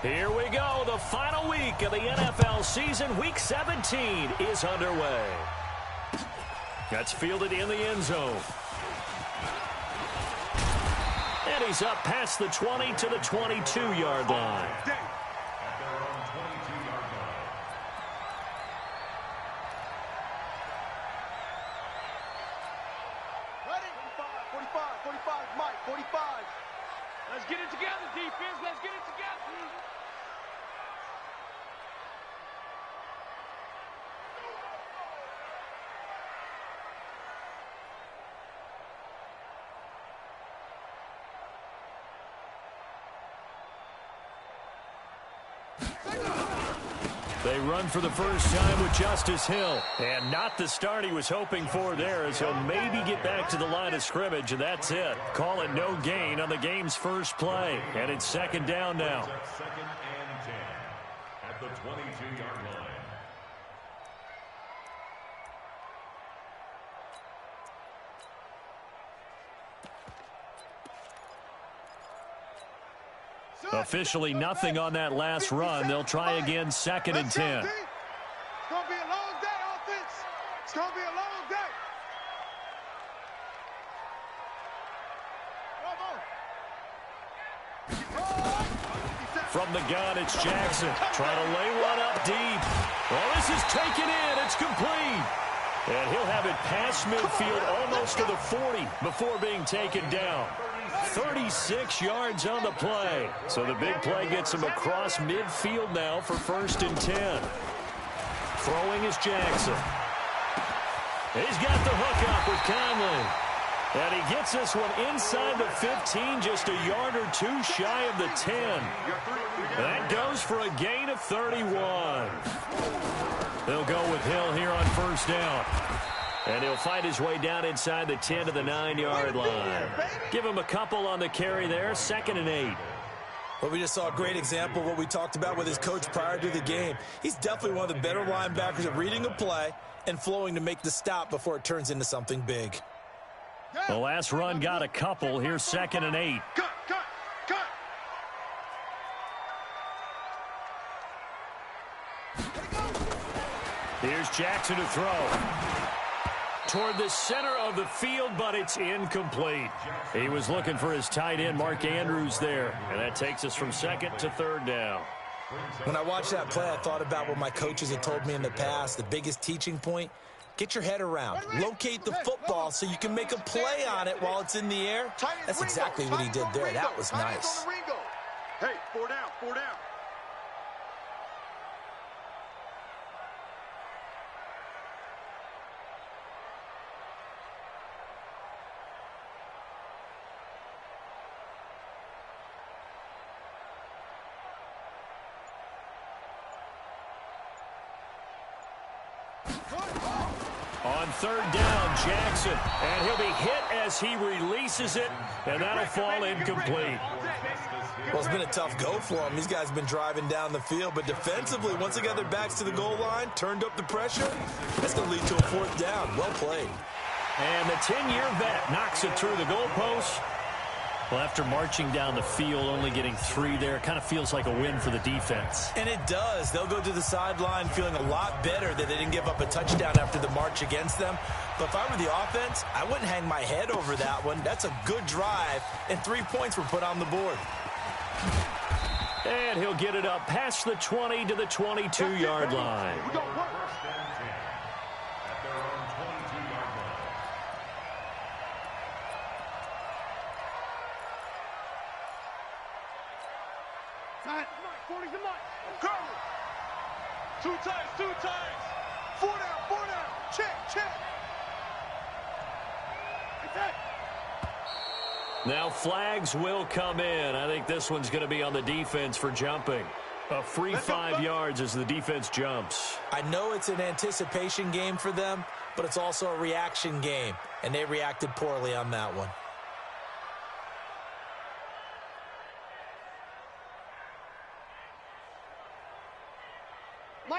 Here we go. The final week of the NFL season. Week 17 is underway. That's fielded in the end zone. And he's up past the 20 to the 22-yard line. Ready? 45, Mike, 45. Let's get it together, defense. Let's get it together. They run for the first time with Justice Hill. And not the start he was hoping for there, as he'll maybe get back to the line of scrimmage, and that's it. Call it no gain on the game's first play. And it's second down now. Second and 10 at the 22-yard line. Officially nothing on that last run. They'll try again, second and 10. It's going to be a long day, offense. It's going to be a long day. From the gun, it's Jackson. Trying to lay one up deep. Well, this is taken in. It's complete. And he'll have it past midfield almost to the 40 before being taken down. 36 yards on the play. So the big play gets him across midfield now for first and 10. Throwing is Jackson. He's got the hook up with Conley. And he gets this one inside the 15, just a yard or two shy of the 10. That goes for a gain of 31. They'll go with Hill here on first down. And he'll fight his way down inside the 10 to the 9-yard line. Give him a couple on the carry there, second and 8. Well, we just saw a great example of what we talked about with his coach prior to the game. He's definitely one of the better linebackers at reading a play and flowing to make the stop before it turns into something big. The last run got a couple. Here's second and 8. Cut. Here's Jackson to throw. Toward the center of the field, but it's incomplete. He was looking for his tight end, Mark Andrews, there. And that takes us from second to third down. When I watched that play, I thought about what my coaches had told me in the past. The biggest teaching point, get your head around. Locate the football so you can make a play on it while it's in the air. That's exactly what he did there. That was nice. Hey, 4 down. On third down, Jackson. And he'll be hit as he releases it, and that'll fall incomplete. Well, it's been a tough go for him. These guys have been driving down the field, but defensively, once they got their backs to the goal line, turned up the pressure, that's going to lead to a fourth down. Well played. And the 10-year vet knocks it through the goalpost. Well, after marching down the field, only getting 3 there, kind of feels like a win for the defense. And it does. They'll go to the sideline feeling a lot better that they didn't give up a touchdown after the march against them. But if I were the offense, I wouldn't hang my head over that one. That's a good drive, and 3 points were put on the board. And he'll get it up past the 20 to the 22-yard line. Two times. 4 down. Check. Now flags will come in. I think this one's going to be on the defense for jumping. A free 5 yards as the defense jumps. I know it's an anticipation game for them, but it's also a reaction game, and they reacted poorly on that one.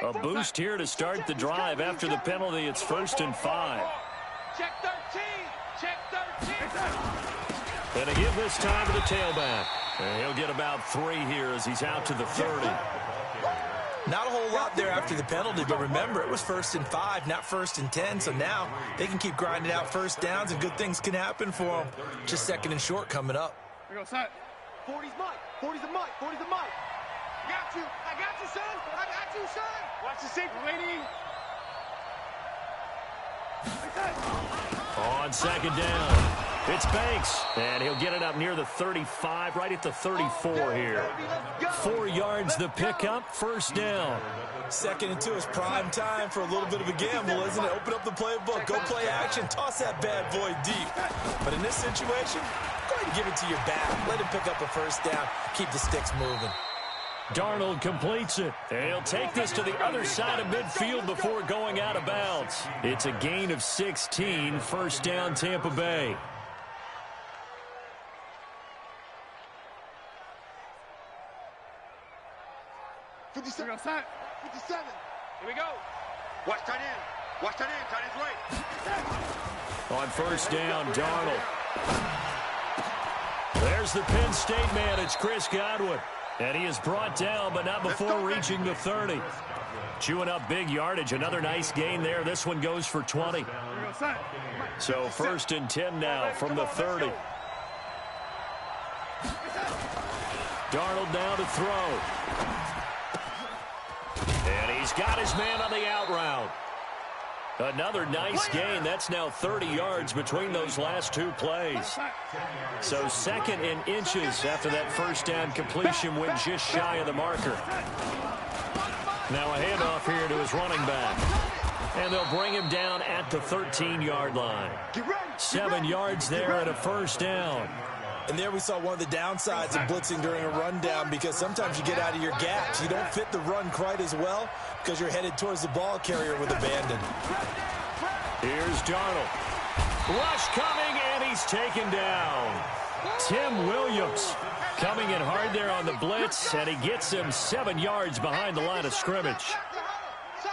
A boost here to start the drive after the penalty. It's first and 5. Check 13. And a give this time to the tailback. And he'll get about 3 here as he's out to the 30. Not a whole lot there after the penalty, but remember, it was 1st and 5, not 1st and 10, so now they can keep grinding out first downs and good things can happen for them. Just 2nd and short coming up. We go, set. 40's Mike. 40's a Mike. 40's a Mike. Got you. I got you, son. I got you, son. Watch the safety, lady. On 2nd down, it's Banks, and he'll get it up near the 35, right at the 34 here. 4 yards the pickup, 1st down. 2nd and 2 is prime time for a little bit of a gamble, isn't it? Open up the playbook, go play action, toss that bad boy deep. But in this situation, go ahead and give it to your back. Let him pick up a 1st down, keep the sticks moving. Darnold completes it. And he'll take this to the other side of midfield before going out of bounds. It's a gain of 16, 1st down Tampa Bay. Here we go, set. 57. Here we go. Watch tight end. Watch tight end. Tight end's right. On 1st down, Darnold. There's the Penn State man. It's Chris Godwin. And he is brought down, but not before reaching the 30. Chewing up big yardage. Another nice gain there. This one goes for 20. So 1st and 10 now from the 30. Darnold now to throw. And he's got his man on the out route. Another nice gain. That's now 30 yards between those last 2 plays. So 2nd and inches after that 1st down completion went just shy of the marker. Now a handoff here to his running back. And they'll bring him down at the 13-yard line. 7 yards there and a 1st down. And there we saw one of the downsides of blitzing during a rundown, because sometimes you get out of your gaps. You don't fit the run quite as well because you're headed towards the ball carrier with abandon. Here's Darnold. Rush coming, and he's taken down. Tim Williams coming in hard there on the blitz, and he gets him 7 yards behind the line of scrimmage.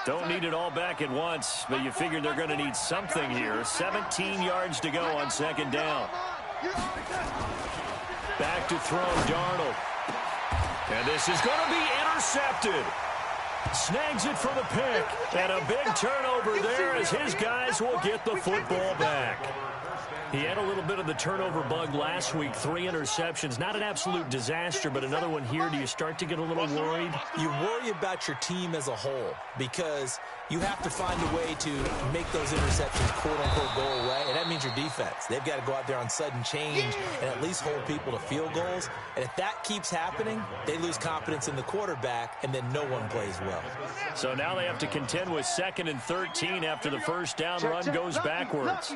Don't need it all back at once, but you figure they're going to need something here. 17 yards to go on 2nd down. Back to throw, Darnold. And this is going to be intercepted. Snags it for the pick. And a big turnover there as his guys will get the football back. He had a little bit of the turnover bug last week. 3 interceptions. Not an absolute disaster, but another one here. Do you start to get a little worried? You worry about your team as a whole because you have to find a way to make those interceptions, quote-unquote, go away, and that means your defense. They've got to go out there on sudden change and at least hold people to field goals. And if that keeps happening, they lose confidence in the quarterback, and then no one plays well. So now they have to contend with 2nd and 13 after the 1st down run goes backwards.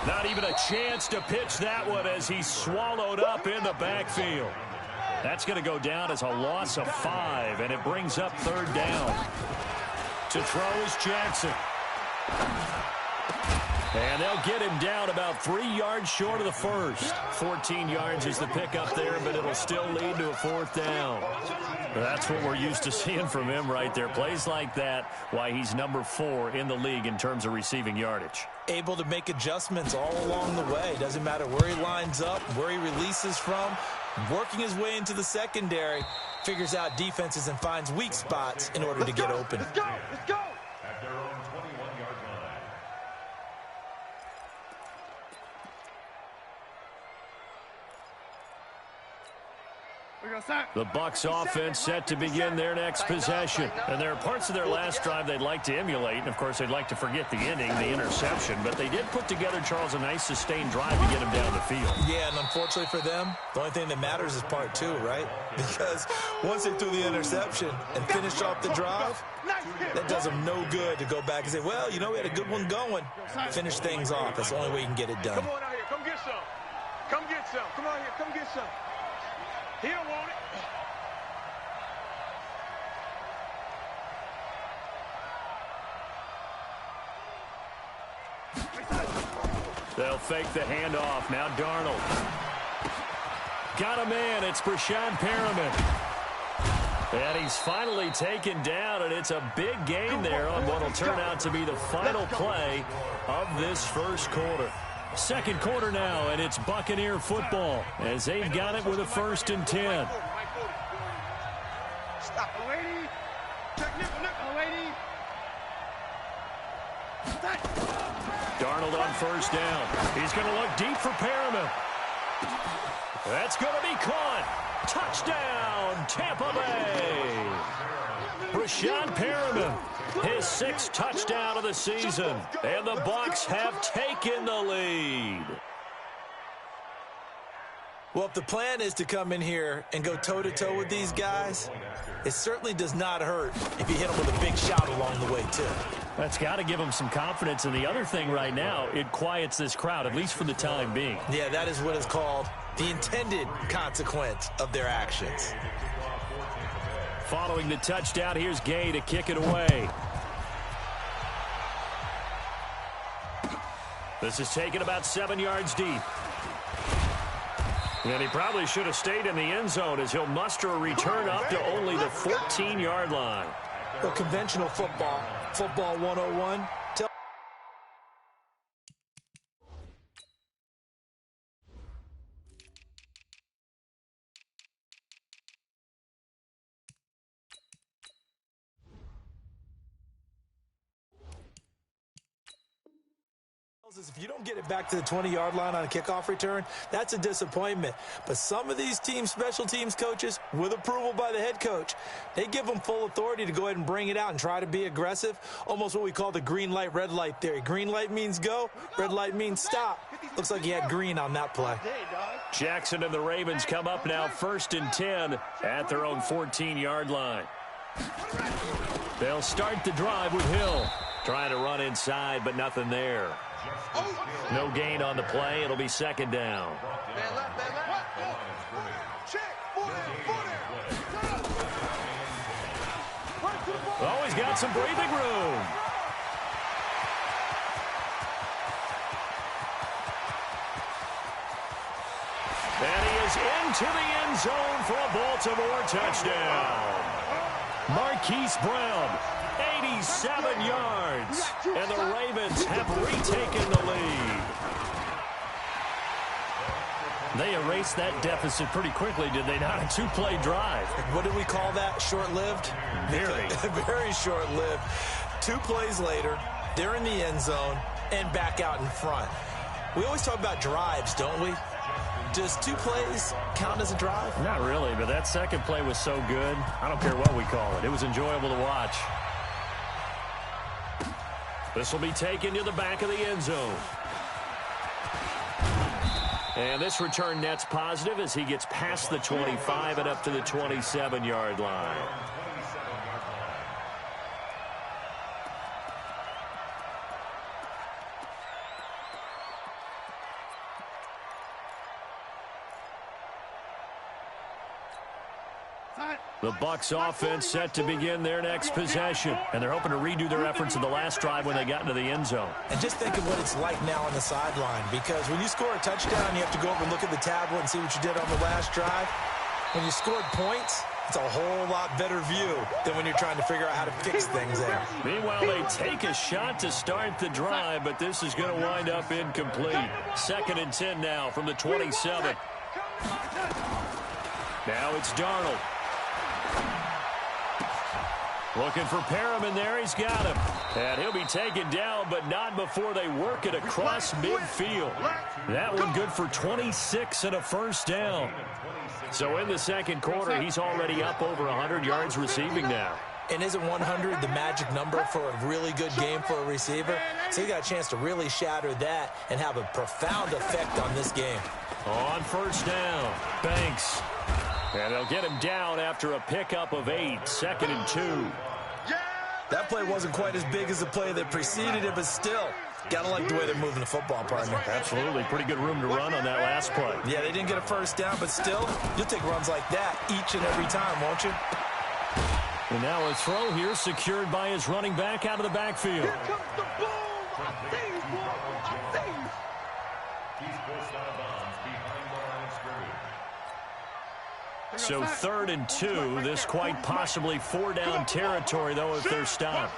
Not even a chance to pitch that one as he's swallowed up in the backfield. That's going to go down as a loss of 5, and it brings up 3rd down. To throw is Jackson. And they'll get him down about 3 yards short of the 1st. 14 yards is the pickup there, but it'll still lead to a 4th down. That's what we're used to seeing from him right there. Plays like that, why he's number 4 in the league in terms of receiving yardage. Able to make adjustments all along the way. Doesn't matter where he lines up, where he releases from. Working his way into the secondary, figures out defenses and finds weak spots in order to get open. Let's go! Let's go! At their own 21-yard line. We go, set. The Bucs offense set to begin their next possession. And there are parts of their last drive they'd like to emulate. And, of course, they'd like to forget the ending, the interception. But they did put together, Charles, a nice sustained drive to get him down the field. Yeah, and unfortunately for them, the only thing that matters is part 2, right? Because once they threw the interception and finished off the drive, that does them no good to go back and say, well, you know, we had a good one going. Finish things off. That's the only way you can get it done. Come on out here. Come get some. Come get some. Come out here. Come get some. He don't want it. They'll fake the handoff. Now Darnold. Got a man. It's Brashad Perriman. And he's finally taken down, and it's a big gain there on what will turn out to be the final play of this 1st quarter. Second quarter now, and it's Buccaneer football as they've got it with a 1st and 10. Stop. Lady. Check nickel. Lady. Darnold on 1st down. He's going to look deep for Perriman. That's going to be caught. Touchdown, Tampa Bay. Rashad Perriman, his 6th touchdown of the season. And the Bucs have taken the lead. Well, if the plan is to come in here and go toe-to-toe with these guys, it certainly does not hurt if you hit them with a big shout along the way, too. That's got to give them some confidence. And the other thing right now, it quiets this crowd, at least for the time being. Yeah, that is what is called the intended consequence of their actions. Following the touchdown, here's Gay to kick it away. This is taken about 7 yards deep. And he probably should have stayed in the end zone as he'll muster a return up to only the 14-yard line. Well, conventional football 101. If you don't get it back to the 20-yard line on a kickoff return, that's a disappointment. But some of these team special teams coaches, with approval by the head coach, they give them full authority to go ahead and bring it out and try to be aggressive, almost what we call the green light, red light theory. Green light means go, red light means stop. Looks like he had green on that play. Jackson and the Ravens come up now 1st and 10 at their own 14-yard line. They'll start the drive with Hill. Trying to run inside, but nothing there. No gain on the play. It'll be 2nd down. Oh, he's got some breathing room. And he is into the end zone for a Baltimore touchdown. Marquise Brown, 87 yards, and the Ravens have retaken the lead. They erased that deficit pretty quickly, did they not? A 2-play drive. What did we call that? Short-lived? Very. Very short-lived. 2 plays later, they're in the end zone and back out in front. We always talk about drives, don't we? Does 2 plays count as a drive? Not really, but that second play was so good. I don't care what we call it. It was enjoyable to watch. This will be taken to the back of the end zone. And this return net's positive as he gets past the 25 and up to the 27-yard line. The Bucs offense set to begin their next possession, and they're hoping to redo their efforts in the last drive when they got into the end zone. And just think of what it's like now on the sideline, because when you score a touchdown, you have to go over and look at the tablet and see what you did on the last drive. When you scored points, it's a whole lot better view than when you're trying to figure out how to fix things there. Meanwhile, they take a shot to start the drive, but this is going to wind up incomplete. 2nd and 10 now from the 27. Now it's Darnold. Looking for Perriman there. He's got him. And he'll be taken down, but not before they work it across midfield. That one good for 26 and a 1st down. So in the second quarter, he's already up over 100 yards receiving now. And isn't 100 the magic number for a really good game for a receiver? So he got a chance to really shatter that and have a profound effect on this game. On 1st down, Banks. And they'll get him down after a pickup of 8, 2nd and 2. That play wasn't quite as big as the play that preceded it, but still, gotta like the way they're moving the football, partner. Absolutely. Pretty good room to run on that last play. Yeah, they didn't get a 1st down, but still, you'll take runs like that each and every time, won't you? And now a throw here secured by his running back out of the backfield. Here comes the ball. So 3rd and 2. This quite possibly 4-down territory, though, if they're stopped.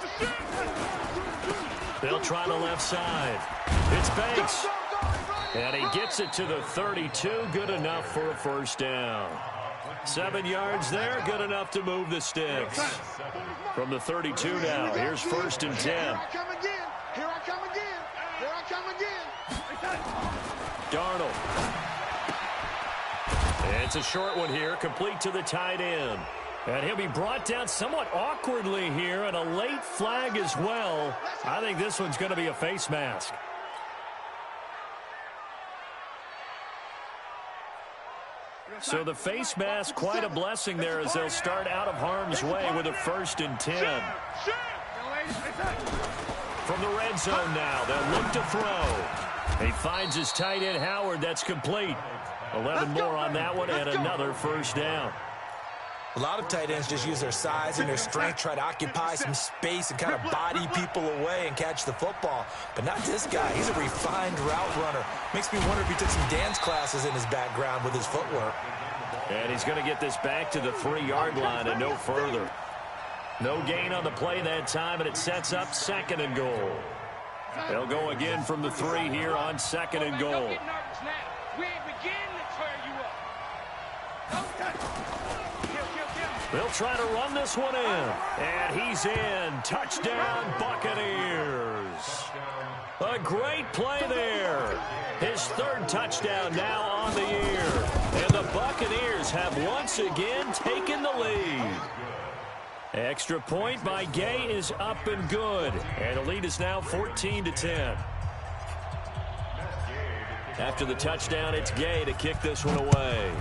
They'll try the left side. It's Banks. And he gets it to the 32. Good enough for a first down. 7 yards there. Good enough to move the sticks. From the 32 now. Here's 1st and 10. Here I come again. Here I come again. Here I come again. Darnold. It's a short one here. Complete to the tight end. And he'll be brought down somewhat awkwardly here, and a late flag as well. I think this one's going to be a face mask. So the face mask, quite a blessing there as they'll start out of harm's way with a 1st and 10. From the red zone now, they'll look to throw. He finds his tight end, Howard. That's complete. 11 more on that one, and another first down. A lot of tight ends just use their size and their strength, try to occupy some space and kind of body people away and catch the football. But not this guy. He's a refined route runner. Makes me wonder if he took some dance classes in his background with his footwork. And he's going to get this back to the 3-yard line and no further. No gain on the play that time, and it sets up 2nd and goal. They'll go again from the 3 here on 2nd and goal. They'll try to run this one in. And he's in. Touchdown, Buccaneers. A great play there. His 3rd touchdown now on the year. And the Buccaneers have once again taken the lead. Extra point by Gay is up and good. And the lead is now 14-10. After the touchdown, it's Gay to kick this one away.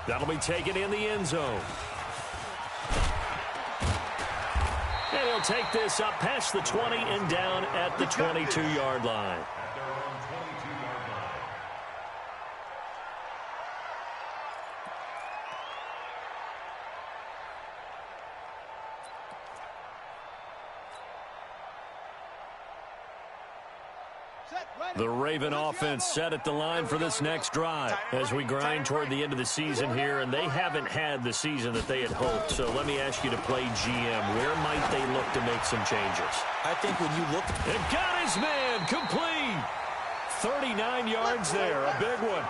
That'll be taken in the end zone. And he'll take this up past the 20 and down at the 22-yard line. The Raven offense set at the line for this next drive as we grind toward the end of the season here, and they haven't had the season that they had hoped. So let me ask you to play GM. Where might they look to make some changes? I think when you look... And got his man complete. 39 yards there, a big one.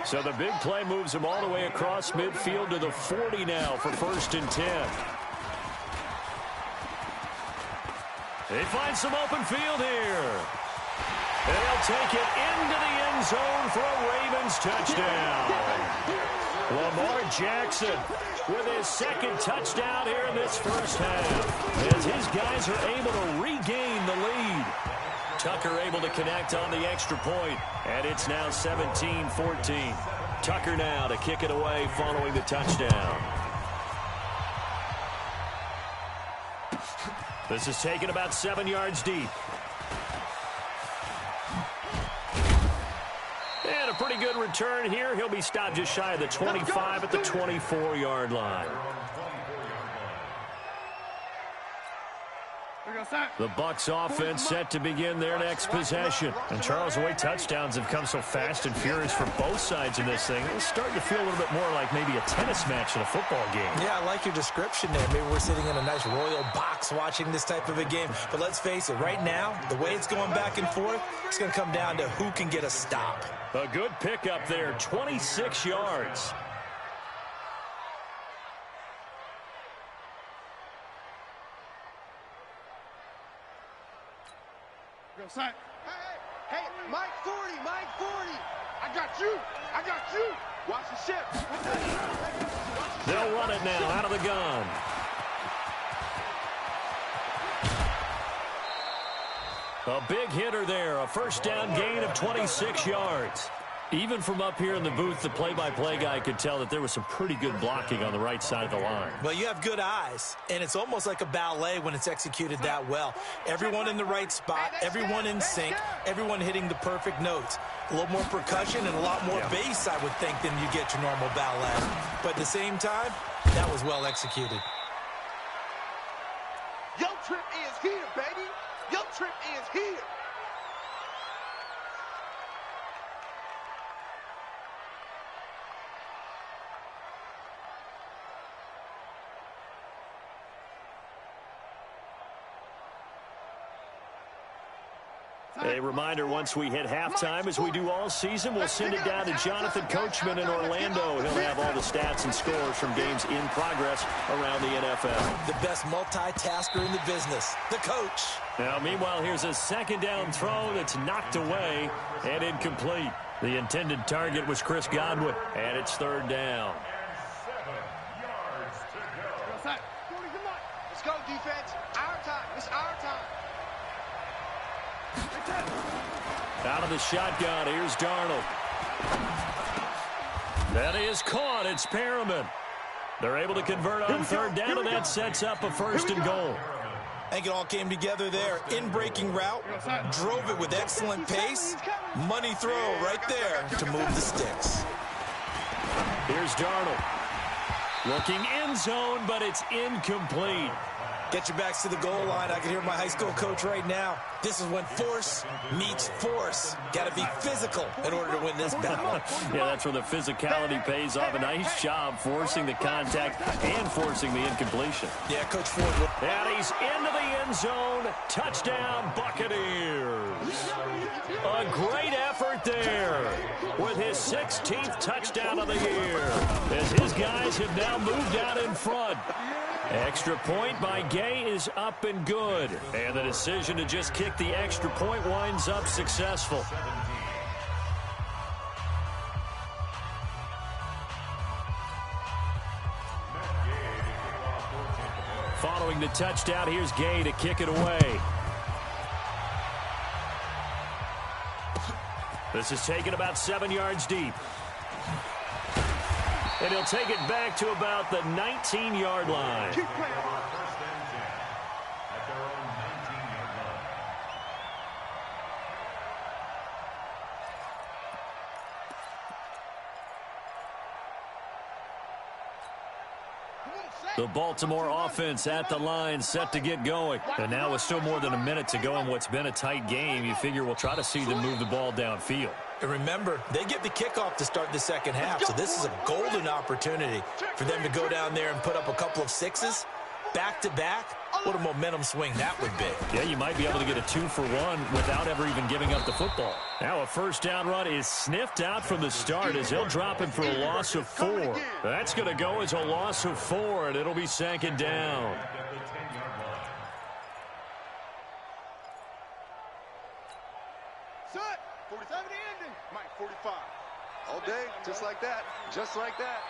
So the big play moves him all the way across midfield to the 40 now for 1st and 10. They find some open field here. And they'll take it into the end zone for a Ravens touchdown. Lamar Jackson with his 2nd touchdown here in this first half. As his guys are able to regain the lead. Tucker able to connect on the extra point. And it's now 17-14. Tucker now to kick it away following the touchdown. This is taken about 7 yards deep. And a pretty good return here. He'll be stopped just shy of the 25 at the 24-yard line. The Bucs offense set to begin their next possession. And Charles, the way touchdowns have come so fast and furious for both sides in this thing, it's starting to feel a little bit more like maybe a tennis match in a football game. Yeah, I like your description there. Maybe we're sitting in a nice royal box watching this type of a game. But let's face it, right now, the way it's going back and forth, it's going to come down to who can get a stop. A good pickup there, 26 yards. Hey, hey, Mike 40, Mike 40. I got you. I got you. Watch the ship. They'll run it now out of the gun. A big hitter there, a first down gain of 26 yards. Even from up here in the booth, the play-by-play guy could tell that there was some pretty good blocking on the right side of the line. Well, you have good eyes, and it's almost like a ballet when it's executed that well. Everyone in the right spot, everyone in sync, everyone hitting the perfect notes. A little more percussion and a lot more bass, I would think, than you get your normal ballet. But at the same time, that was well executed. Your trip is here, baby. Your trip is here. A reminder, once we hit halftime, as we do all season, we'll send it down to Jonathan Coachman in Orlando. He'll have all the stats and scores from games in progress around the NFL. The best multitasker in the business, the coach. Now, meanwhile, here's a second down throw that's knocked away and incomplete. The intended target was Chris Godwin, and it's third down. 7 yards to go. Let's go, defense. Our time. It's our time. Out of the shotgun, here's Darnold. That is caught. It's Perriman. They're able to convert on third down, and that sets up a first and goal. I think it all came together there. In-breaking route, drove it with excellent pace. Money throw right there to move the sticks. Here's Darnold. Looking end zone, but it's incomplete. Get your backs to the goal line. I can hear my high school coach right now. This is when force meets force. Got to be physical in order to win this battle. Yeah, that's where the physicality pays off. A nice job forcing the contact and forcing the incompletion. Yeah, Coach Ford. And he's into the end zone. Touchdown, Buccaneers. A great effort there with his 16th touchdown of the year, as his guys have now moved out in front. Extra point by Gay is up and good. And the decision to just kick the extra point winds up successful. Following the touchdown, here's Gay to kick it away. This is taken about 7 yards deep. And he'll take it back to about the 19-yard line. First and 10 at their own 19-yard line. The Baltimore offense at the line, set to get going. And now with still more than a minute to go in what's been a tight game, you figure we'll try to see them move the ball downfield. And remember, they get the kickoff to start the second half, so this is a golden opportunity for them to go down there and put up a couple of sixes back-to-back. What a momentum swing that would be. Yeah, you might be able to get a 2-for-1 without ever even giving up the football. Now a first down run is sniffed out from the start as they'll drop him for a loss of 4. That's going to go as a loss of 4, and it'll be second down. At the 10-yard line. Set. 47 to the ending. Mike, 45. All day, just like that. Just like that.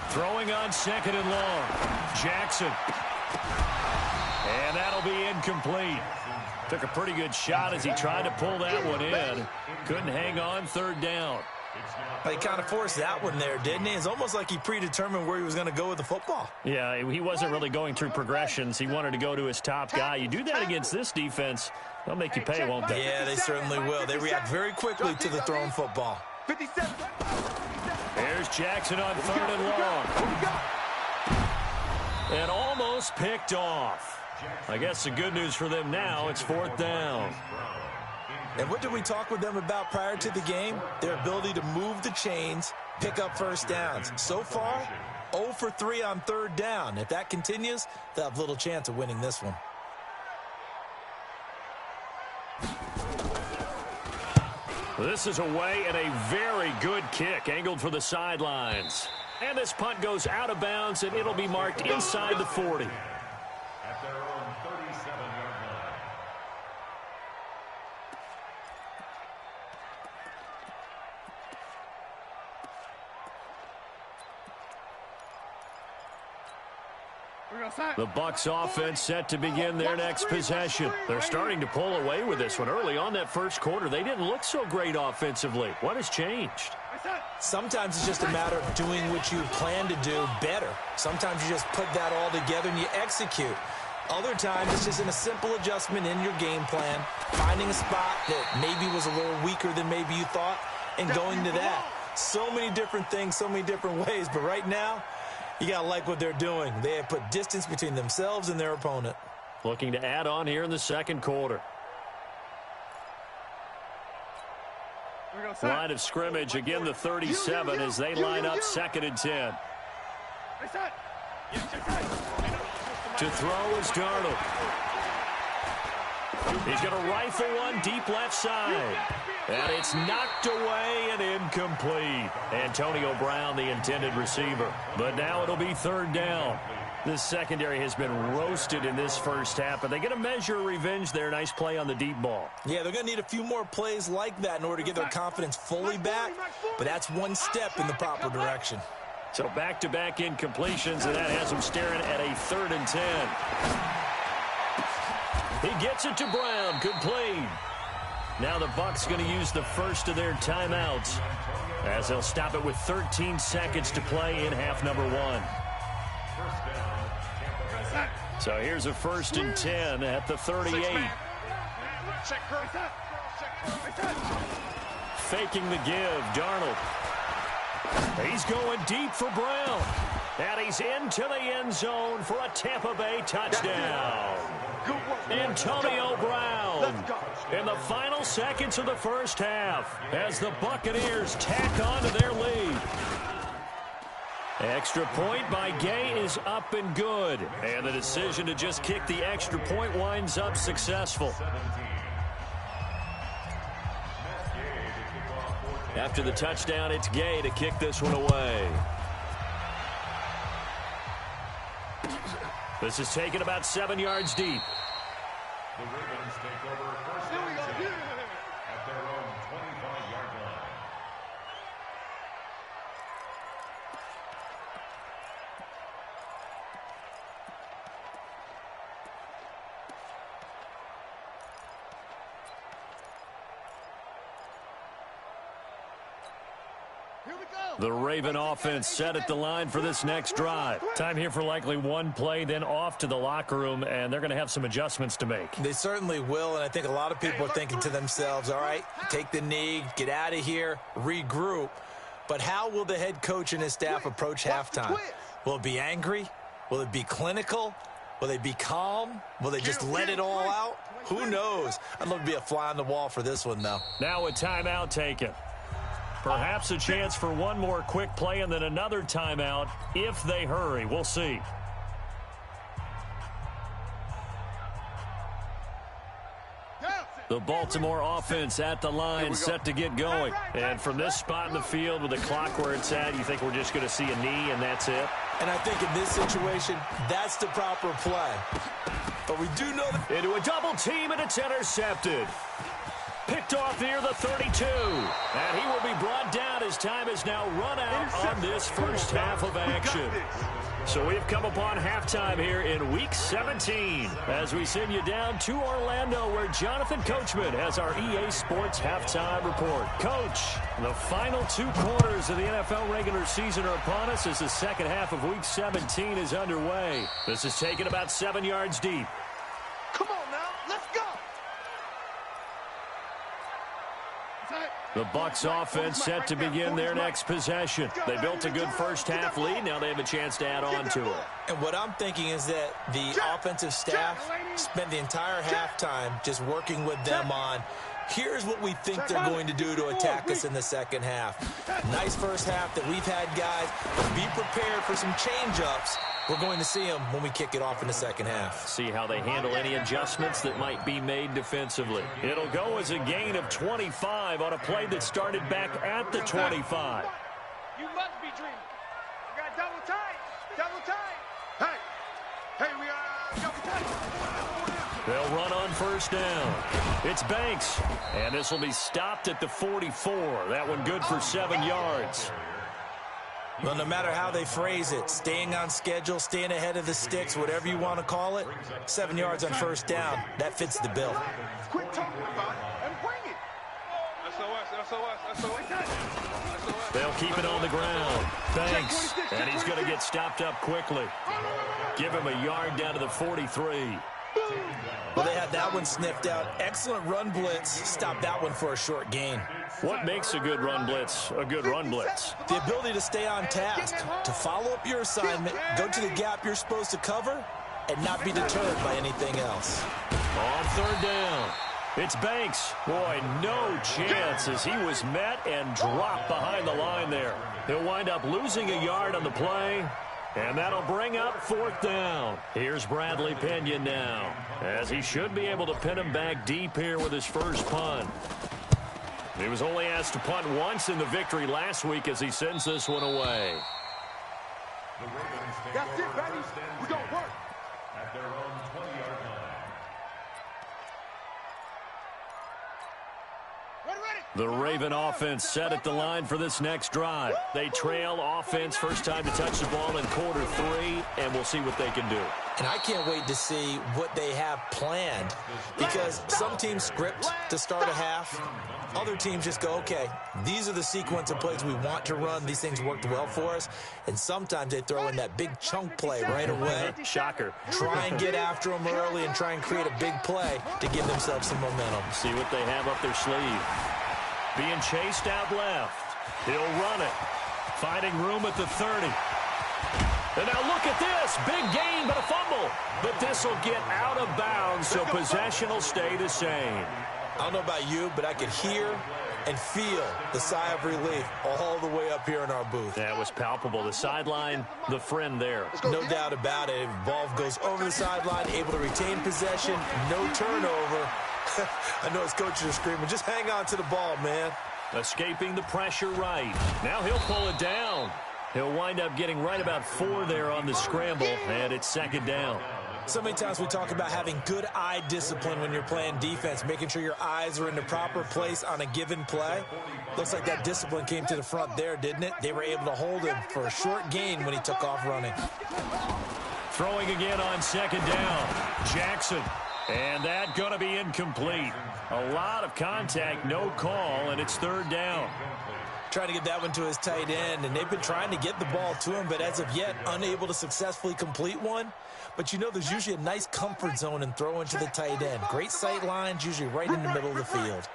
Throwing on second and long. Jackson. And that'll be incomplete. Took a pretty good shot as he tried to pull that one in. Couldn't hang on third down. He kind of forced that one there, didn't he? It's almost like he predetermined where he was going to go with the football. Yeah, he wasn't really going through progressions. He wanted to go to his top guy. You do that against this defense, they'll make you pay, won't they? Yeah, they certainly will. They react very quickly to the thrown football. 57. There's Jackson on third and long. And almost picked off. I guess the good news for them now, it's fourth down. And what did we talk with them about prior to the game? Their ability to move the chains, pick up first downs. So far, 0 for 3 on third down. If that continues, they'll have little chance of winning this one. This is away and a very good kick angled for the sidelines. And this punt goes out of bounds, and it'll be marked inside the 40. At their own 37-yard line. The Bucs offense set to begin their next possession. They're starting to pull away with this one. Early on that first quarter, they didn't look so great offensively. What has changed? Sometimes it's just a matter of doing what you plan to do better. Sometimes you just put that all together and you execute. Other times it's just in a simple adjustment in your game plan, finding a spot that maybe was a little weaker than maybe you thought, and going to that. So many different things, so many different ways, but right now, you got to like what they're doing. They have put distance between themselves and their opponent. Looking to add on here in the second quarter. Line of scrimmage, again the 37 as they line up second and 10. To throw is Darnold. He's going to rifle one deep left side. And it's knocked away and incomplete. Antonio Brown, the intended receiver. But now it'll be third down. This secondary has been roasted in this first half, but they get a measure of revenge there. Nice play on the deep ball. Yeah, they're going to need a few more plays like that in order to get their confidence fully back, but that's one step in the proper direction. So back-to-back incompletions, and that has them staring at a 3rd and 10. He gets it to Brown. Good play. Now the Bucs going to use the first of their timeouts as they'll stop it with 13 seconds to play in half number 1. So here's a 1st and 10 at the 38. Faking the give, Darnold. He's going deep for Brown. And he's into the end zone for a Tampa Bay touchdown. Antonio Brown in the final seconds of the first half as the Buccaneers tack on to their lead. Extra point by Gay is up and good. And the decision to just kick the extra point winds up successful. After the touchdown, it's Gay to kick this one away. This is taken about 7 yards deep. The Ravens take over first and 10 at their own 25-yard line. The Raven offense set at the line for this next drive. Time here for likely one play, then off to the locker room, and they're going to have some adjustments to make. They certainly will, and I think a lot of people are thinking to themselves, all right, take the knee, get out of here, regroup. But how will the head coach and his staff approach halftime? Will it be angry? Will it be clinical? Will they be calm? Will they just let it all out? Who knows? I'd love to be a fly on the wall for this one, though. Now a timeout taken. Perhaps a chance for one more quick play and then another timeout if they hurry. We'll see. The Baltimore offense at the line, set to get going. And from this spot in the field with the clock where it's at, you think we're just going to see a knee and that's it? And I think in this situation, that's the proper play. But we do know that... Into a double team, and it's intercepted. Picked off near the 32. And he will be brought down as time has now run out on this first half of action. So we've come upon halftime here in Week 17 as we send you down to Orlando where Jonathan Coachman has our EA Sports Halftime Report. Coach, the final 2 quarters of the NFL regular season are upon us as the second half of Week 17 is underway. This is taken about 7 yards deep. Come on now, let's go. The Bucs offense set to begin their next possession. They built a good first half lead. Now they have a chance to add on to it. And what I'm thinking is that the offensive staff spent the entire halftime just working with them on, here's what we think they're going to do to attack us in the second half. Nice first half that we've had, guys, but be prepared for some change-ups. We're going to see them when we kick it off in the second half. See how they handle any adjustments that might be made defensively. It'll go as a gain of 25 on a play that started back at the 25. You must be dreaming. You got double tight. Double tight. Hey, we are double tight. They'll run on first down. It's Banks, and this will be stopped at the 44. That one good for 7 yards. Well, no matter how they phrase it, staying on schedule, staying ahead of the sticks, whatever you want to call it, 7 yards on first down, that fits the bill. Quit talking about it and bring it. SOS. They'll keep it on the ground. Banks, and he's going to get stopped up quickly. Give him a yard down to the 43. Well, they had that one sniffed out. Excellent run blitz. Stop that one for a short gain. What makes a good run blitz a good run blitz? The ability to stay on task, to follow up your assignment, go to the gap you're supposed to cover, and not be deterred by anything else. On third down, it's Banks. Boy, no chance as he was met and dropped behind the line there. He'll wind up losing a yard on the play, And that'll bring up 4th down. Here's Bradley Pinion now, as he should be able to pin him back deep here with his first punt. He was only asked to punt once in the victory last week as he sends this one away. That's it, baby. We're going to work. At their own 20-yard line. The Raven offense set at the line for this next drive. They trail offense, first time to touch the ball in quarter 3, and we'll see what they can do. And I can't wait to see what they have planned, because some teams script to start a half. Other teams just go, okay, these are the sequence of plays we want to run. These things worked well for us. And sometimes they throw in that big chunk play right away. Shocker. Try and get after them early and try and create a big play to give themselves some momentum. See what they have up their sleeve. Being chased out left. He'll run it. Finding room at the 30. And now look at this. Big gain, but a fumble. But this will get out of bounds, so possession will stay the same. I don't know about you, but I could hear and feel the sigh of relief all the way up here in our booth. That was palpable. The sideline, the friend there. No doubt about it. Ball goes over the sideline, able to retain possession, no turnover. I know his coaches are screaming, just hang on to the ball, man. Escaping the pressure right. Now he'll pull it down. He'll wind up getting right about 4 there on the scramble, and it's 2nd down. So many times we talk about having good eye discipline when you're playing defense, making sure your eyes are in the proper place on a given play. Looks like that discipline came to the front there, didn't it? They were able to hold him for a short gain when he took off running. Throwing again on 2nd down. Jackson. And that going to be incomplete. A lot of contact, no call, and it's 3rd down. Trying to get that one to his tight end, and they've been trying to get the ball to him, but as of yet, unable to successfully complete one. But you know there's usually a nice comfort zone in throwing to the tight end. Great sight lines, usually right in the middle of the field.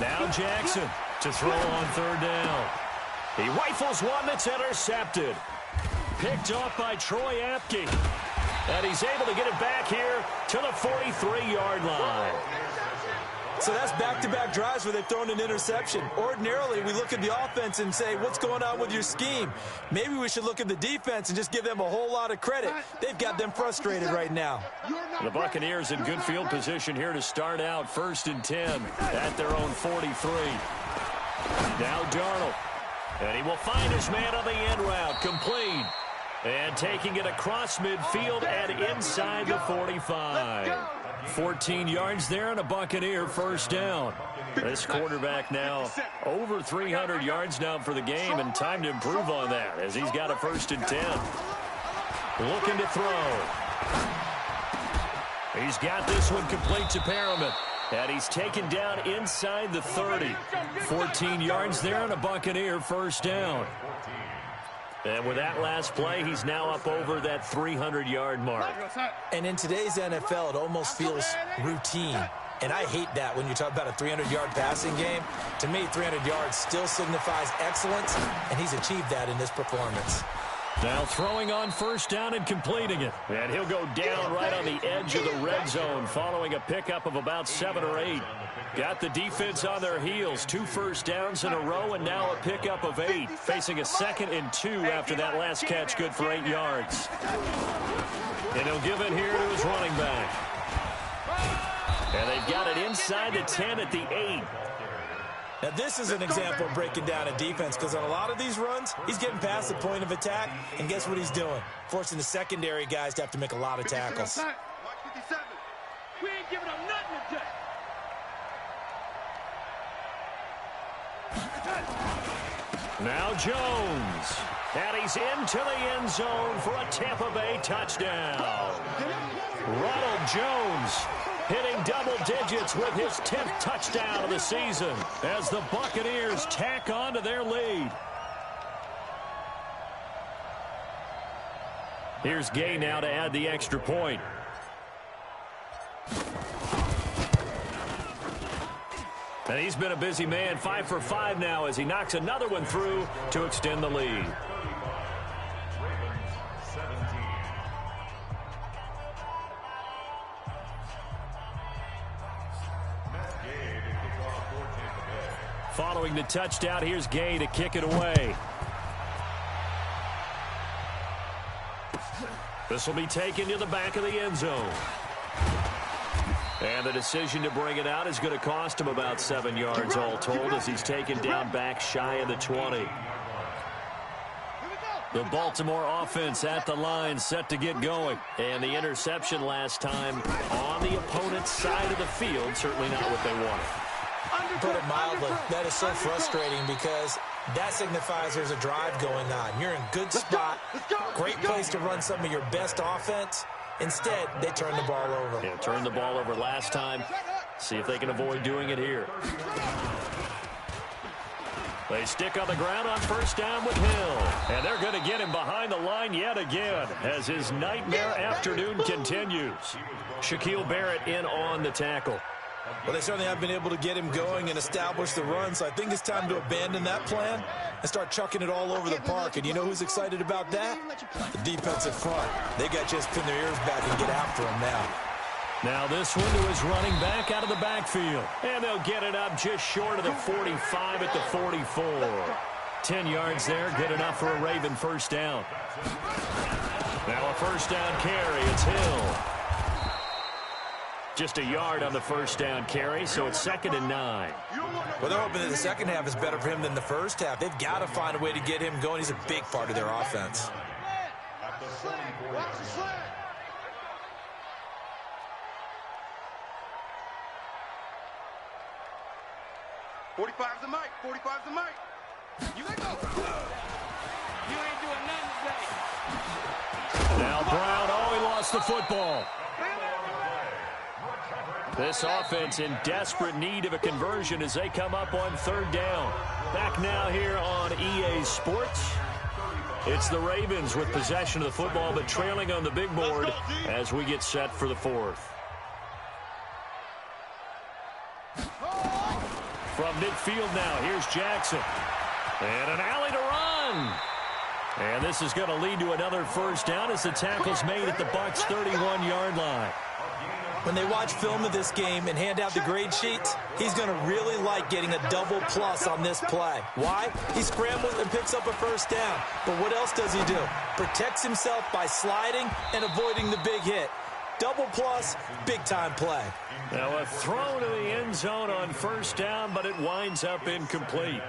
Now Jackson to throw on 3rd down. He rifles one that's intercepted. Picked off by Troy Apke. And he's able to get it back here to the 43-yard line. So that's back-to-back drives where they've thrown an interception. Ordinarily, we look at the offense and say, what's going on with your scheme? Maybe we should look at the defense and just give them a whole lot of credit. They've got them frustrated right now. The Buccaneers in good field position here to start out 1st and 10 at their own 43. Now Darnold. And he will find his man on the end route. Complete. And taking it across midfield and inside the 45. 14 yards there and a Buccaneer 1st down. This quarterback now over 300 yards now for the game, and time to improve on that as he's got a 1st and 10. Looking to throw. He's got this one complete to Perriman. And he's taken down inside the 30. 14 yards there and a Buccaneer 1st down. And with that last play, he's now up over that 300-yard mark. And in today's NFL, it almost feels routine. And I hate that when you talk about a 300-yard passing game. To me, 300 yards still signifies excellence, and he's achieved that in this performance. Now throwing on 1st down and completing it. And he'll go down right on the edge of the red zone following a pickup of about 7 or 8. Got the defense on their heels. 2 first downs in a row and now a pickup of 8. Facing a 2nd and 2 after that last catch, good for 8 yards. And he'll give it here to his running back. And they've got it inside the 10 at the 8. Now, this is an example of breaking down a defense, because on a lot of these runs, he's getting past the point of attack, and guess what he's doing? Forcing the secondary guys to have to make a lot of tackles. We ain't giving them nothing today. Now Jones. And he's into the end zone for a Tampa Bay touchdown. Ronald Jones hitting double digits with his 10th touchdown of the season as the Buccaneers tack on to their lead. Here's Gay now to add the extra point. And he's been a busy man, 5 for 5 now as he knocks another one through to extend the lead. Following the touchdown, here's Gay to kick it away. This will be taken to the back of the end zone. And the decision to bring it out is going to cost him about 7 yards all told as he's taken down back shy of the 20. The Baltimore offense at the line set to get going. And the interception last time on the opponent's side of the field, certainly not what they wanted. Put it mildly, that is so frustrating because that signifies there's a drive going on. You're in good spot, great place to run some of your best offense. Instead, they turn the ball over. Yeah, turned the ball over last time. See if they can avoid doing it here. They stick on the ground on first down with Hill. And they're going to get him behind the line yet again as his nightmare afternoon continues. Shaquille Barrett in on the tackle. Well, they certainly have been able to get him going and establish the run, so I think it's time to abandon that plan and start chucking it all over the park. And you know who's excited about that? The defensive front. They got to just pin their ears back and get after him now. Now this one to his running back out of the backfield. And they'll get it up just short of the 45 at the 44. 10 yards there, good enough for a Raven first down. Now a first down carry, it's Hill. Just a yard on the first down carry, so it's 2nd and 9. Well, they're hoping that the second half is better for him than the first half. They've got to find a way to get him going. He's a big part of their offense. "45's the mic. 45's the mic. You let go. You ain't doing nothing today." Now Brown, he lost the football. This offense in desperate need of a conversion as they come up on 3rd down. Back now here on EA Sports. It's the Ravens with possession of the football, but trailing on the big board as we get set for the 4th. From midfield now, here's Jackson. And an alley to run. And this is going to lead to another first down as the tackle's made at the Bucs' 31-yard line. When they watch film of this game and hand out the grade sheets, he's going to really like getting a double plus on this play. Why? He scrambles and picks up a first down. But what else does he do? Protects himself by sliding and avoiding the big hit. Double plus, big-time play. Now a throw to the end zone on first down, but it winds up incomplete.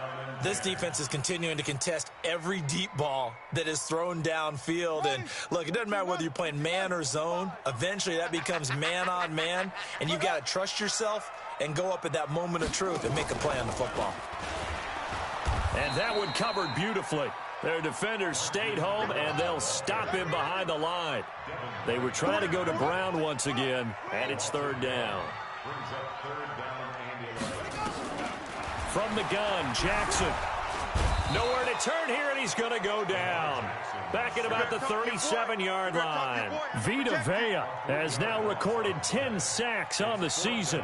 This defense is continuing to contest every deep ball that is thrown downfield. And, look, it doesn't matter whether you're playing man or zone. Eventually, that becomes man-on-man, and you've got to trust yourself and go up at that moment of truth and make a play on the football. And that one covered beautifully. Their defenders stayed home, and they'll stop him behind the line. They were trying to go to Brown once again, and it's 3rd down. From the gun, Jackson. Nowhere to turn here, and he's going to go down. Back at about the 37-yard line. Vita Vea has now recorded 10 sacks on the season.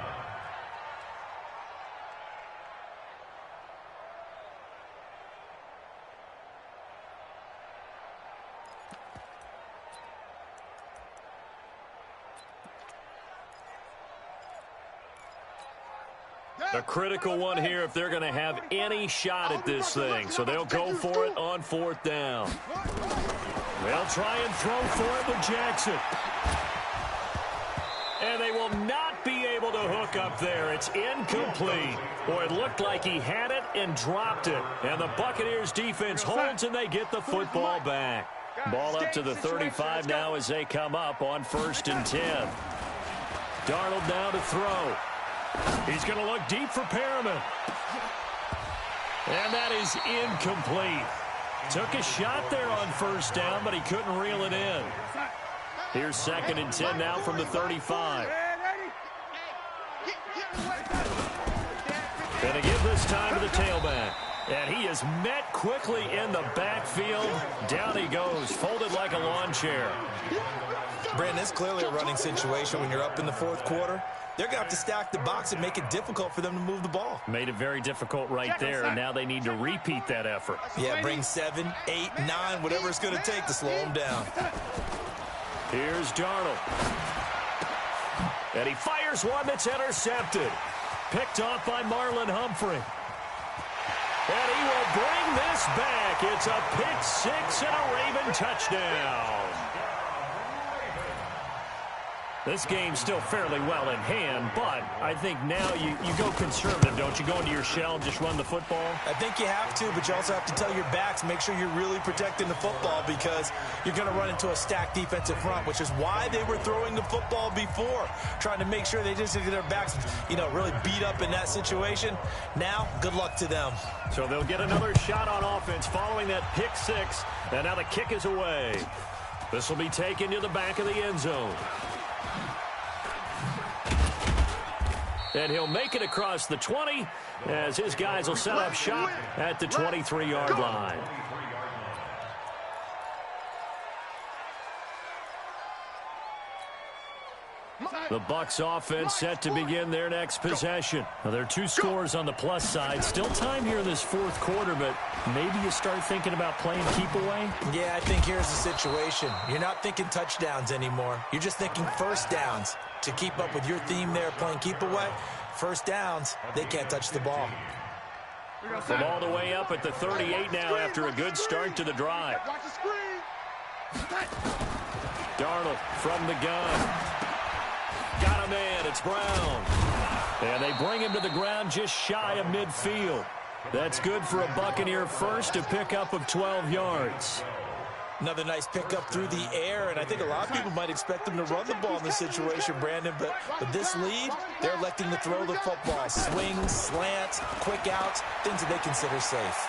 A critical one here if they're going to have any shot at this thing. So they'll go for it on 4th down. They'll try and throw for it with Jackson. And they will not be able to hook up there. It's incomplete. Boy, it looked like he had it and dropped it. And the Buccaneers defense holds and they get the football back. Ball up to the 35 now as they come up on 1st and 10. Darnold now to throw. He's going to look deep for Perriman. And that is incomplete. Took a shot there on first down, but he couldn't reel it in. Here's 2nd and 10 now from the 35. Going to give this time to the tailback. And he is met quickly in the backfield. Down he goes, folded like a lawn chair. Brandon, it's clearly a running situation when you're up in the 4th quarter. They're going to have to stack the box and make it difficult for them to move the ball. Made it very difficult right there, and now they need to repeat that effort. Yeah, bring 7, 8, 9, whatever it's going to take to slow them down. Here's Darnold. And he fires one that's intercepted. Picked off by Marlon Humphrey. And he will bring this back. It's a pick 6 and a Raven touchdown. This game's still fairly well in hand, but I think now you go conservative, don't you? Go into your shell and just run the football? I think you have to, but you also have to tell your backs, make sure you're really protecting the football because you're going to run into a stacked defensive front, which is why they were throwing the football before, trying to make sure they just get their backs, really beat up in that situation. Now, good luck to them. So they'll get another shot on offense following that pick six, and now the kick is away. This will be taken to the back of the end zone. And he'll make it across the 20 as his guys will set up shop at the 23-yard line. The Bucs offense set to begin their next possession. Now, there are 2 scores on the plus side. Still time here in this fourth quarter, but maybe you start thinking about playing keep away? Yeah, I think here's the situation. You're not thinking touchdowns anymore. You're just thinking first downs. To keep up with your theme there, playing keep away, first downs, they can't touch the ball. From all the way up at the 38 now after a good start to the drive. Darnold from the gun. Got a man, it's Brown. And they bring him to the ground just shy of midfield. That's good for a Buccaneer first, a pickup of 12 yards. Another nice pickup through the air, and I think a lot of people might expect them to run the ball in this situation, Brandon, but with this lead, they're electing to throw the football. Swings, slants, quick outs, things that they consider safe.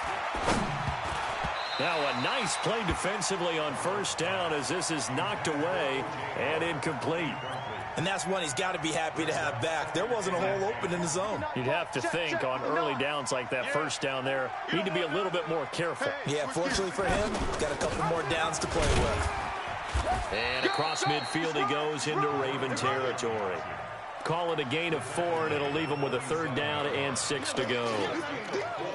Now a nice play defensively on first down as this is knocked away and incomplete. And that's one he's got to be happy to have back. There wasn't a hole open in the zone. You'd have to think on early downs like that first down there, need to be a little bit more careful. Yeah, fortunately for him, got a couple more downs to play with. And across midfield he goes into Raven territory. Call it a gain of 4, and it'll leave him with a 3rd down and 6 to go.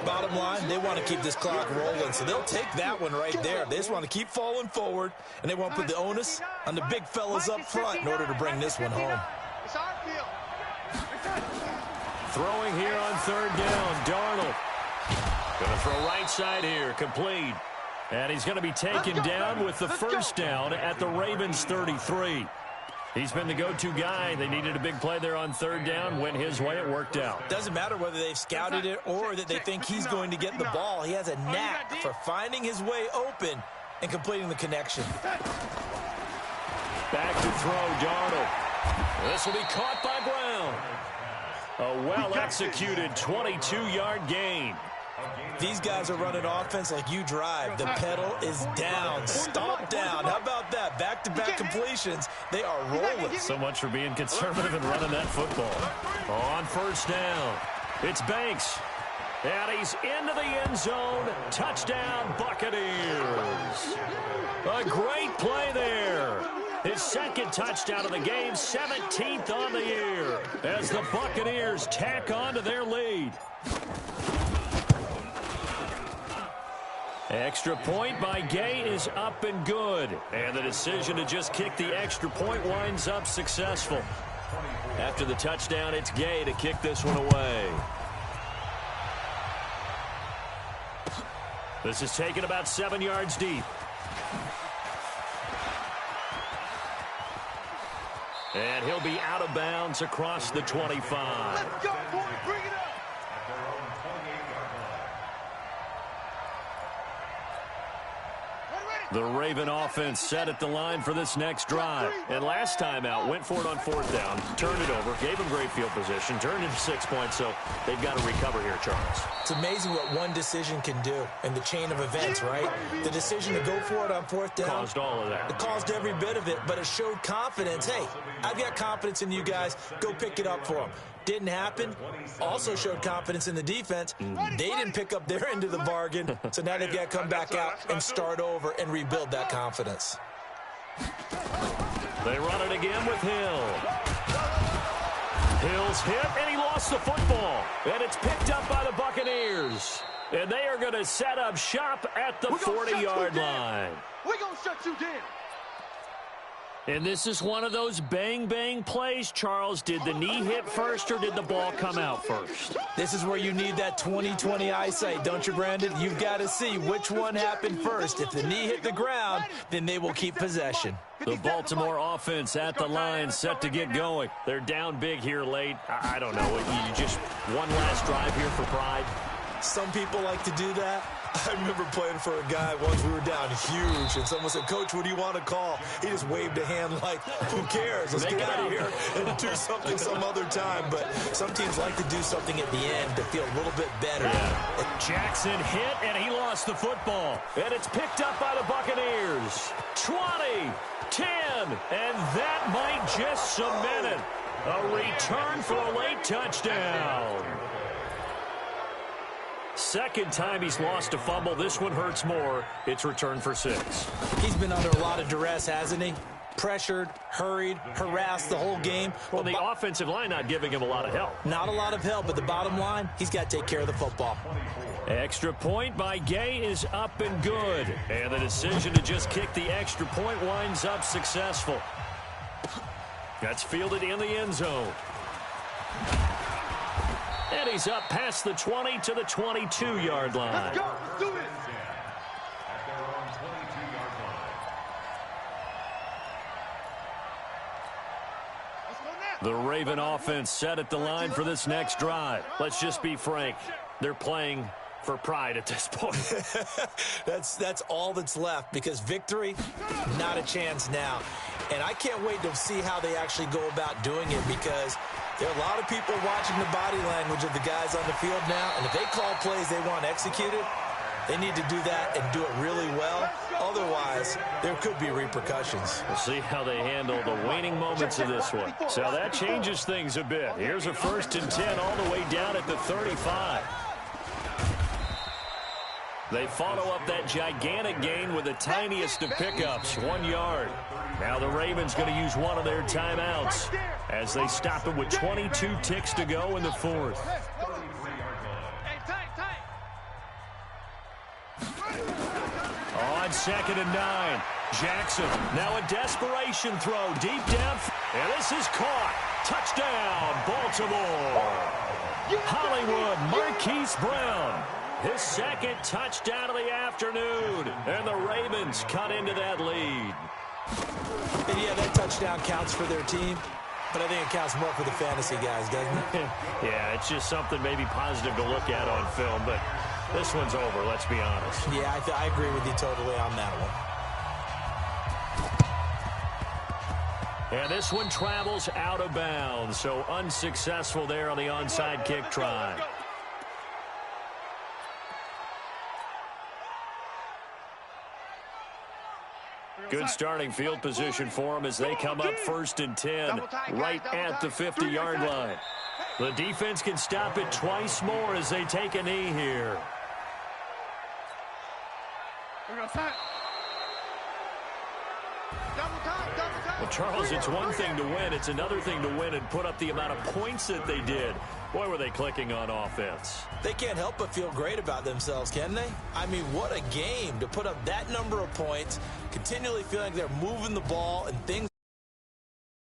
Bottom line, they want to keep this clock rolling, so they'll take that one right there. They just want to keep falling forward, and they want to put the onus on the big fellas up front in order to bring this one home. Throwing here on 3rd down, Darnold. Going to throw right side here, complete. And he's going to be taken down with the 1st down at the Ravens 33. He's been the go-to guy. They needed a big play there on 3rd down. Went his way. It worked out. Doesn't matter whether they've scouted it or that they think he's going to get the ball. He has a knack for finding his way open and completing the connection. Back to throw, Darnold. This will be caught by Brown. A well-executed 22-yard gain. These guys are running offense like you drive. The pedal is down, stomped down. How about that? Back-to-back completions. They are rolling. So much for being conservative and running that football. On 1st down, it's Banks. And he's into the end zone. Touchdown, Buccaneers. A great play there. His 2nd touchdown of the game, 17th on the year, as the Buccaneers tack on to their lead. Extra point by Gay is up and good. And the decision to just kick the extra point winds up successful. After the touchdown, it's Gay to kick this one away. This is taken about 7 yards deep. And he'll be out of bounds across the 25. Let's go, boy. Bring it up. The Raven offense set at the line for this next drive. And last time out, went for it on 4th down, turned it over, gave them great field position, turned into 6 points, so they've got to recover here, Charles. It's amazing what one decision can do in the chain of events, right? The decision to go for it on 4th down. Caused all of that. It caused every bit of it, but it showed confidence. Hey, I've got confidence in you guys. Go pick it up for them. Didn't happen. Also showed confidence in the defense. They didn't pick up their end of the bargain, so now they've got to come back out and start over and rebuild that confidence. They run it again with Hill. Hill's hit, and he lost the football. And it's picked up by the Buccaneers. And they are going to set up shop at the 40-yard line. We're going to shut you down. And this is one of those bang-bang plays, Charles. Did the knee hit first or did the ball come out first? This is where you need that 20/20 eyesight, don't you, Brandon? You've got to see which one happened first. If the knee hit the ground, then they will keep possession. The Baltimore offense at the line, set to get going. They're down big here late. I don't know. You just one last drive here for pride? Some people like to do that. I remember playing for a guy once. We were down huge, and someone said, "Coach, what do you want to call?" He just waved a hand like, "Who cares? Let's get out of here and do something some other time." But some teams like to do something at the end to feel a little bit better. Yeah. Jackson hit, and he lost the football. And it's picked up by the Buccaneers. 20, 10, and that might just cement it. A return for a late touchdown. Second time he's lost a fumble. This one hurts more. It's returned for 6. He's been under a lot of duress, hasn't he? Pressured, hurried, harassed the whole game. Well, the offensive line not giving him a lot of help. Not a lot of help, but the bottom line, he's got to take care of the football. Extra point by Gay is up and good. And the decision to just kick the extra point winds up successful. That's fielded in the end zone. And he's up past the 20 to the 22-yard line. Let's go. Let's do it. At their own 22-yard line. Let's go now. The Raven offense set at the line for this next drive. Let's just be frank. They're playing for pride at this point. That's all that's left, because victory, not a chance now. And I can't wait to see how they actually go about doing it, because there are a lot of people watching the body language of the guys on the field now, and if they call plays they want executed, they need to do that and do it really well. Otherwise, there could be repercussions. We'll see how they handle the waning moments of this one. So that changes things a bit. Here's a 1st and 10 all the way down at the 35. They follow up that gigantic gain with the tiniest of pickups, 1 yard. Now the Ravens going to use one of their timeouts as they stop it with 22 ticks to go in the 4th. Hey, tight. On 2nd and 9, Jackson. Now a desperation throw deep down. And this is caught. Touchdown, Baltimore. Hollywood Marquise Brown. His 2nd touchdown of the afternoon. And the Ravens cut into that lead. And yeah, that touchdown counts for their team, but I think it counts more for the fantasy guys, doesn't it? Yeah, it's just something maybe positive to look at on film, but this one's over, let's be honest. Yeah, I agree with you totally on that one. And this one travels out of bounds, so unsuccessful there on the onside kick try. Good starting field position for them as they come up 1st and 10, right at the 50-yard line. The defense can stop it twice more as they take a knee here. Well, Charles, it's one thing to win. It's another thing to win and put up the amount of points that they did. Boy, were they clicking on offense. They can't help but feel great about themselves, can they? I mean, what a game to put up that number of points, continually feeling like they're moving the ball and things